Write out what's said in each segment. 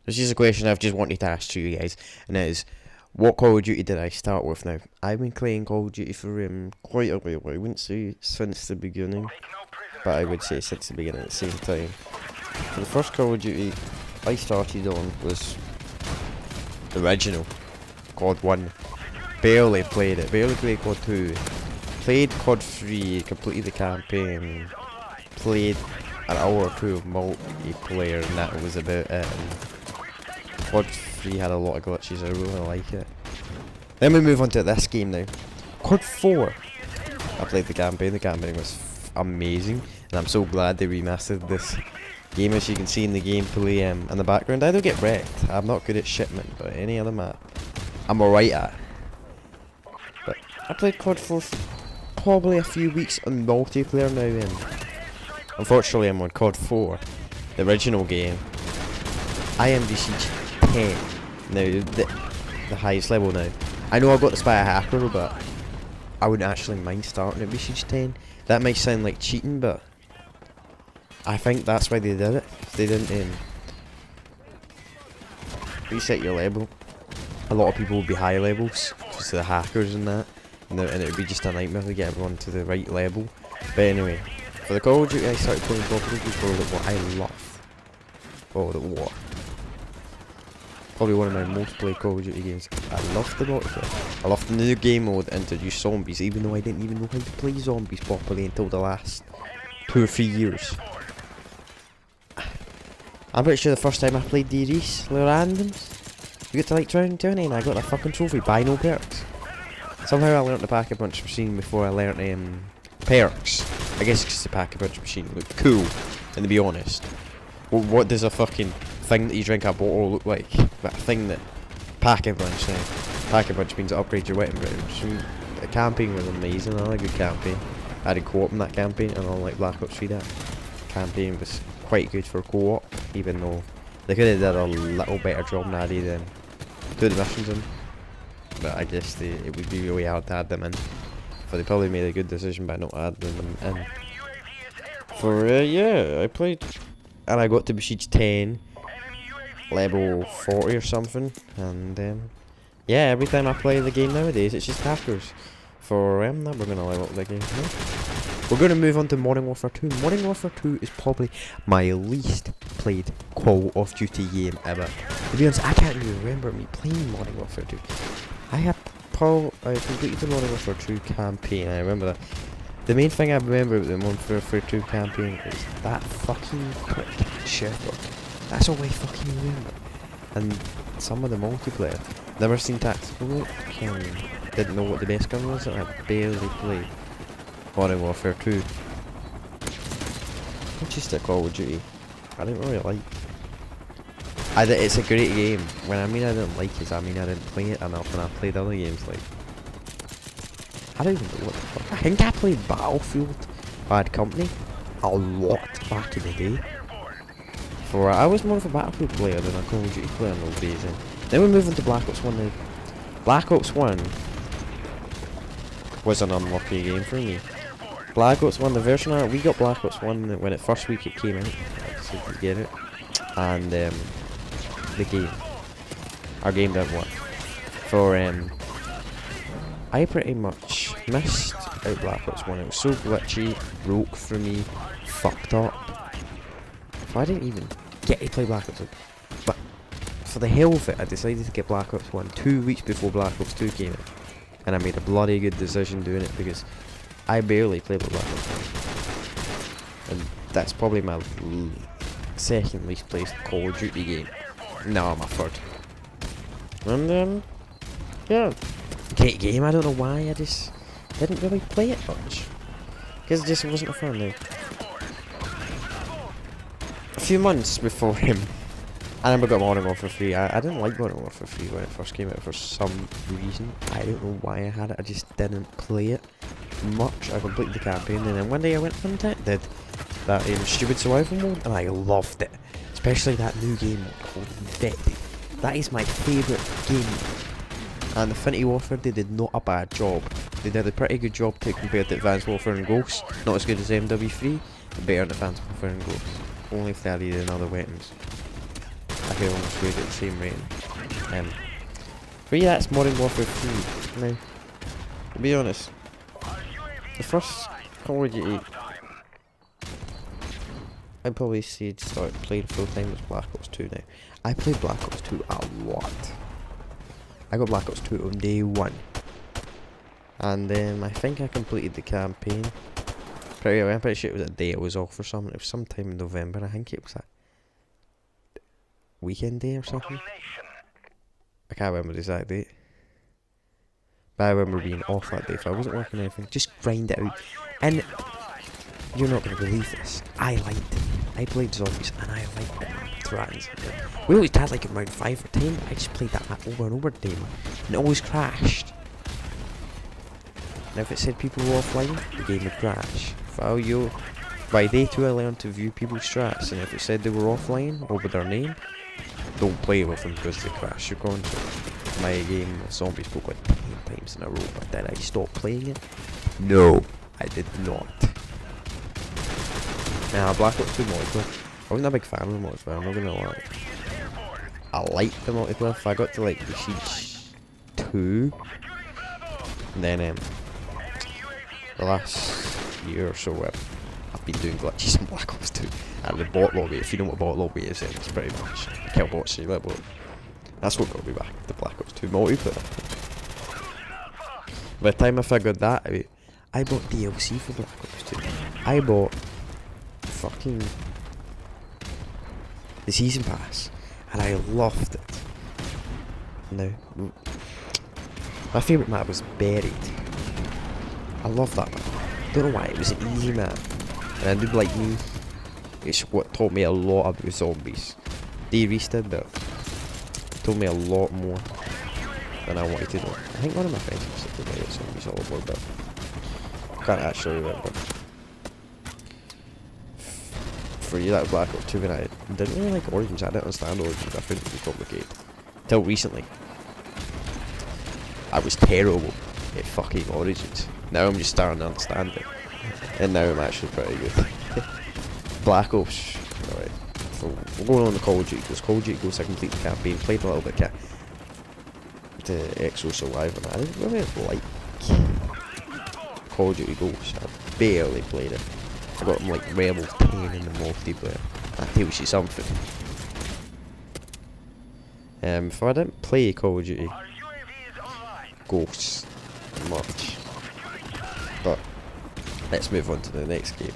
This is a question I've just wanted to ask to you guys, and it is, what Call of Duty did I start with now? I've been playing Call of Duty for quite a while. I wouldn't say since the beginning, but I would say since the beginning at the same time. So the first Call of Duty I started on was the original, COD 1. Barely played it, barely played COD 2. Played COD 3, completed the campaign, played an hour or two of multiplayer, and that was about it. And COD 3 had a lot of glitches, I really like it. Then we move on to this game now. COD 4. I played the campaign was amazing, and I'm so glad they remastered this game. As you can see in the gameplay in the background, I don't get wrecked. I'm not good at shipment, but any other map, I'm alright at. But I played COD 4 for probably a few weeks on multiplayer now, and unfortunately I'm on COD 4, the original game. I am Siege 10 now, the highest level now. I know I got this by a hacker, but I wouldn't actually mind starting at Siege 10. That might sound like cheating, but I think that's why they did it. They didn't reset your level. A lot of people would be high levels because of the hackers and that, and it would be just a nightmare to get everyone to the right level. But anyway, for the Call of Duty I started playing properly before what I love. Oh, the war. Probably one of my most played Call of Duty games. I loved the multiplayer. I loved the new game mode that introduced zombies, even though I didn't even know how to play zombies properly until the last 2 or 3 years. I'm pretty sure the first time I played DRS, the randoms, you get to like round 20 and I got a fucking trophy by no perks. Somehow I learnt the Pack-a-Punch machine before I learnt perks. I guess because the Pack-a-Punch machine looked cool, and to be honest, what does a fucking thing that you drink a bottle look like? That thing that Pack-a-Punch now. Pack-a-Punch means it upgrades your weapon rounds. The campaign was amazing. I like a good campaign. I had a co-op in that campaign, and unlike Black Ops 3, that campaign was quite good for co-op, even though they could have did a little better job than I did in doing the missions in. But I guess it would be really hard to add them in. But they probably made a good decision by not adding them in. For yeah, I played, and I got to Besiege 10, level 40 or something, and yeah, every time I play the game nowadays, it's just hackers. For that, we're gonna level up the game. We're gonna move on to Modern Warfare 2. Modern Warfare 2 is probably my least played Call of Duty game ever. To be honest, I can't even remember me playing Modern Warfare 2. I completed the Modern Warfare 2 campaign. I remember that. The main thing I remember about the Modern Warfare 2 campaign is that fucking prick Sherlock. That's all I fucking remember. And some of the multiplayer. Never seen tactical look. Didn't know what the best gun was, and I barely played Modern Warfare 2. It's just a Call of Duty I didn't really like. It's a great game. When I mean I didn't like it, I mean I didn't play it enough, and I played other games like, I don't even know what the fuck. I think I played Battlefield Bad Company a lot back in the day. I was more of a Battlefield player than a Call of Duty player nowadays. Then we move into Black Ops 1 now. Black Ops 1 was an unlucky game for me. Black Ops 1, the version of it, we got Black Ops 1 when first week it came out, so we get it, and our game didn't work. I pretty much missed out Black Ops 1. It was so glitchy, broke for me, fucked up. So I didn't even get to play Black Ops 1. But for the hell of it, I decided to get Black Ops 1 2 weeks before Black Ops 2 came out. And I made a bloody good decision doing it, because I barely played with Black Ops 1. And that's probably my second least played Call of Duty game. No, my third. And yeah, great game. I don't know why, I just didn't really play it much, because it just wasn't fun now. A few months before him, I never got Modern Warfare 3. I didn't like Modern Warfare 3 when it first came out for some reason. I don't know why I had it, I just didn't play it much. I completed the campaign, and then one day I went and did that stupid survival mode, and I loved it. Especially that new game mode called Infected. That is my favourite game. And Infinity Warfare, they did not a bad job. They did a pretty good job compared to Advanced Warfare and Ghosts. Not as good as MW3, but better than Advanced Warfare and Ghosts. Only if they added in other weapons. I exactly almost rated the same rating. But yeah, that's Modern Warfare 3. Now, to be honest, the first Call of Duty I'd probably say start playing full time was Black Ops 2 now. I played Black Ops 2 a lot. I got Black Ops 2 on day 1. And I think I completed the campaign. I'm pretty sure it was a day it was off or something. It was sometime in November. I think it was a weekend day or something. I can't remember the exact date. But I remember being off that day, if I wasn't working or anything. Just grind it out. And you're not going to believe this. I liked it. I played zombies and I liked it. Threatens. We always had like around 5 or 10. I just played that map over and over again. And it always crashed. Now if it said people were offline, the game would crash. By day 2 I learned to view people's strats, and if it said they were offline or with their name, don't play with them because they crash your console. My game of zombies broke like 10 times in a row, but did I stop playing it? No, I did not. Nah, Black Ops 2 multiplayer. I wasn't a big fan of the multiplayer, I'm not gonna lie. I liked the multiplayer. If I got to like the Siege 2, and then the last year or so I've been doing glitches in Black Ops 2 and the bot lobby. If you know what bot lobby is, then it's pretty much kill bots and you let bot. That's what got me back, the Black Ops 2 multiplayer. By the time I figured that out, I bought DLC for Black Ops 2. I bought fucking the season pass and I loved it. Now, my favourite map was Buried. I love that map. Don't know why, it was an easy map. And I did like me. It's what taught me a lot about zombies. D-Reese did, but it told me a lot more than I wanted to know. I think one of my friends was talking about zombies all over, but I can't actually remember. For you, that was Black Ops 2, and I didn't really like Origins. I didn't understand Origins. I found it too complicated. Till recently. I was terrible at fucking Origins. Now I'm just starting to understand it. And now I'm actually pretty good. Black Ops. Alright. So we're going on the Call of Duty Ghosts. Call of Duty Ghosts, I completed the campaign, played a little bit of the Exo Survivor. I didn't really like Call of Duty Ghosts. I barely played it. I got them like level 10 in the multiplayer. That tells you something. So I didn't play Call of Duty Ghosts much. But let's move on to the next game.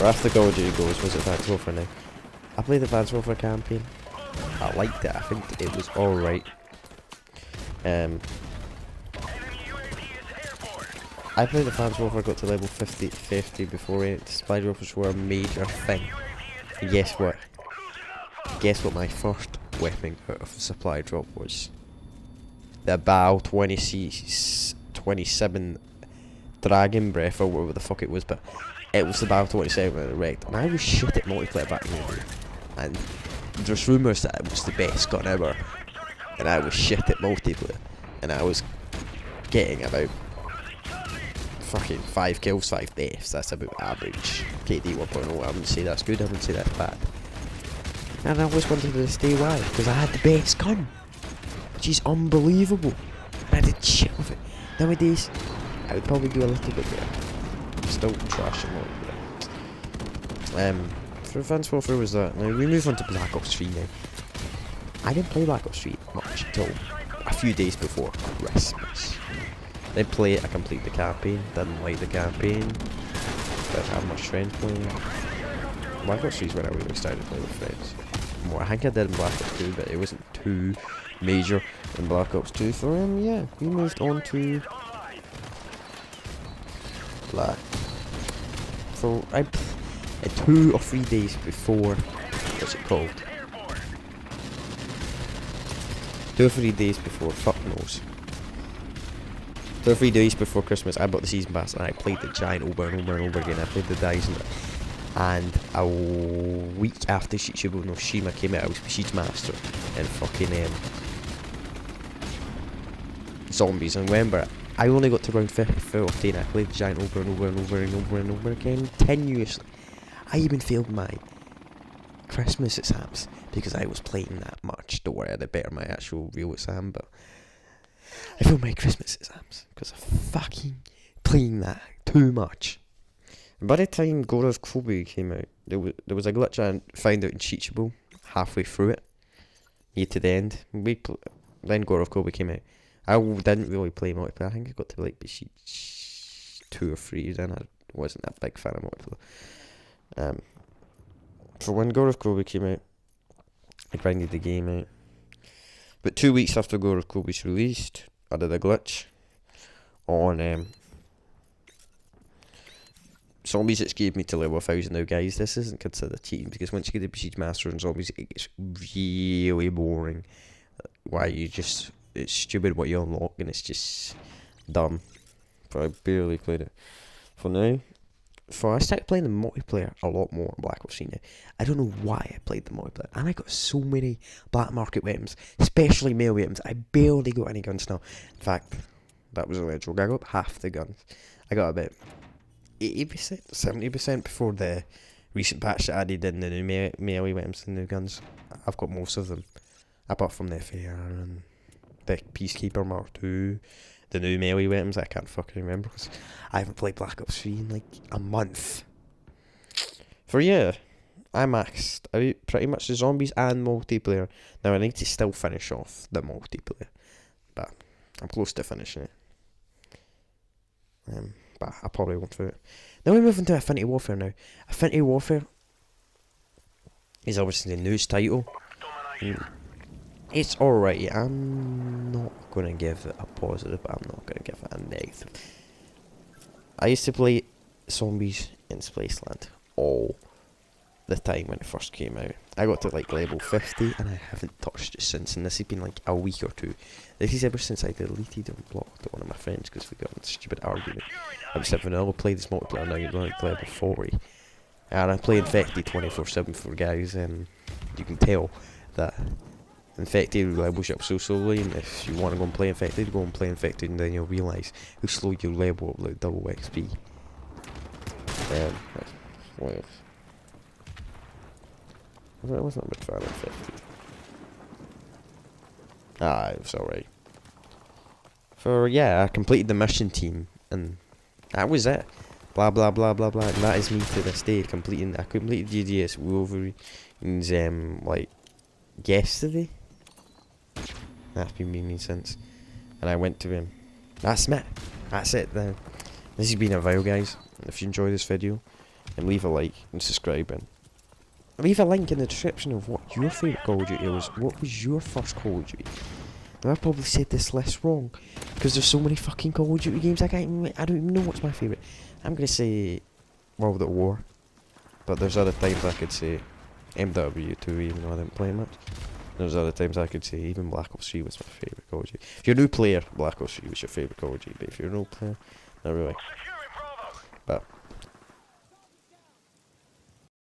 Or after Call of Duty Ghosts, was it Advanced Warfare now? I played the Advanced Warfare campaign. I liked it. I think it was alright. I played Advanced Warfare, got to level 50 before it. Supply drops were a major thing. And guess what? Guess what my first weapon out of the supply drop was? The BAL 27 Dragon Breath, or whatever the fuck it was, but it was the BAL 27 and it wrecked. And I was shit at multiplayer back in the day. And there's rumours that it was the best gun ever. And I was shit at multiplayer. And I was getting about fucking 5 kills, 5 deaths. That's about average KD 1.0. I wouldn't say that's good, I wouldn't say that's bad. And I always wanted to stay why, because I had the best gun, which is unbelievable. And I did shit with it. Nowadays, I would probably do a little bit better. I'm still trashing it. For Advanced Warfare was that. Now we move on to Black Ops 3 now. I didn't play Black Ops 3 much until a few days before Christmas. Then play it, I complete the campaign, didn't like the campaign, didn't have much friends playing. Black Ops 3 is when I really started to play with friends. More, I think I did in Black Ops 2, but it wasn't too major in Black Ops 2. So yeah, we moved on to Black. So 2 or 3 days before, what's it called? 2 or 3 days before, fuck knows. 2 or 3 days before Christmas, I bought the season pass and I played the Giant over and over and over again. I played the Dice and a week after Shichibu no Shima came out, I was Siege Master and fucking Zombies. And remember, I only got to round 15. I played the Giant over and over and over and over and over again, continuously. I even failed my Christmas exams because I was playing that much. Don't worry, I did better my actual real exam, but I failed my Christmas exams because of fucking playing that too much. And by the time God of Kobe came out, there was a glitch I found out in Teachable halfway through it, near to the end. Then God of Kobe came out. I didn't really play multiplayer. I think I got to like be 2 or 3, then I wasn't that big fan of multiplayer. So when God of Kobe came out, I grinded the game out. But 2 weeks after God of Kobe's released, I did a glitch on zombies. It's gave me to level 1000 now, guys. This isn't considered cheating because once you get the Besiege Master and zombies, it gets really boring. Why it's stupid what you unlock and it's just dumb. But I barely played it for now. I started playing the multiplayer a lot more in Black Ops 3 now. I don't know why I played the multiplayer. And I got so many black market weapons, especially melee weapons. I barely got any guns now. In fact, that was a little joke. I got half the guns. I got about 80%, 70% before the recent patch that added in the new melee weapons and new guns. I've got most of them. Apart from the FAR and the Peacekeeper Mark II. The new melee weapons, I can't fucking remember because I haven't played Black Ops 3 in like a month. For yeah, I maxed out pretty much the zombies and multiplayer. Now I need to still finish off the multiplayer, but I'm close to finishing it. But I probably won't do it. Now we move into Affinity Warfare now. Affinity Warfare is obviously the newest title. It's alright. I'm not going to give it a positive, but I'm not going to give it a negative. I used to play zombies in Spaceland all the time when it first came out. I got to like level 50 and I haven't touched it since, and this has been like a week or two. This is ever since I deleted and blocked one of my friends because we got in a stupid argument. I said, Vanilla, play this multiplayer now, you're going to level 40. And I play Infected 24/7 for guys, and you can tell that Infected levels you up so slowly, and if you want to go and play Infected, go and play Infected, and then you'll realise how slow you'll level up like double XP. What else? I wasn't a big fan of Infected. It was alright. I completed the mission team, and that was it. Blah blah blah blah blah, and that is me to this day. I completed GGS Wolverine's like yesterday. That's been meaning since, and I went to him. That's it then. This has been a while, guys. If you enjoy this video, and leave a like and subscribe, and leave a link in the description of what your favourite Call of Duty was. What was your first Call of Duty? Now I probably said this list wrong because there's so many fucking Call of Duty games. I don't even know what's my favourite. I'm gonna say World at War, but there's other times I could say MW2, even though I didn't play much. There's other times I could say even Black Ops 3 was my favourite Call of Duty. If you're a new player, Black Ops 3 was your favourite Call of Duty, but if you're an old player, not really. But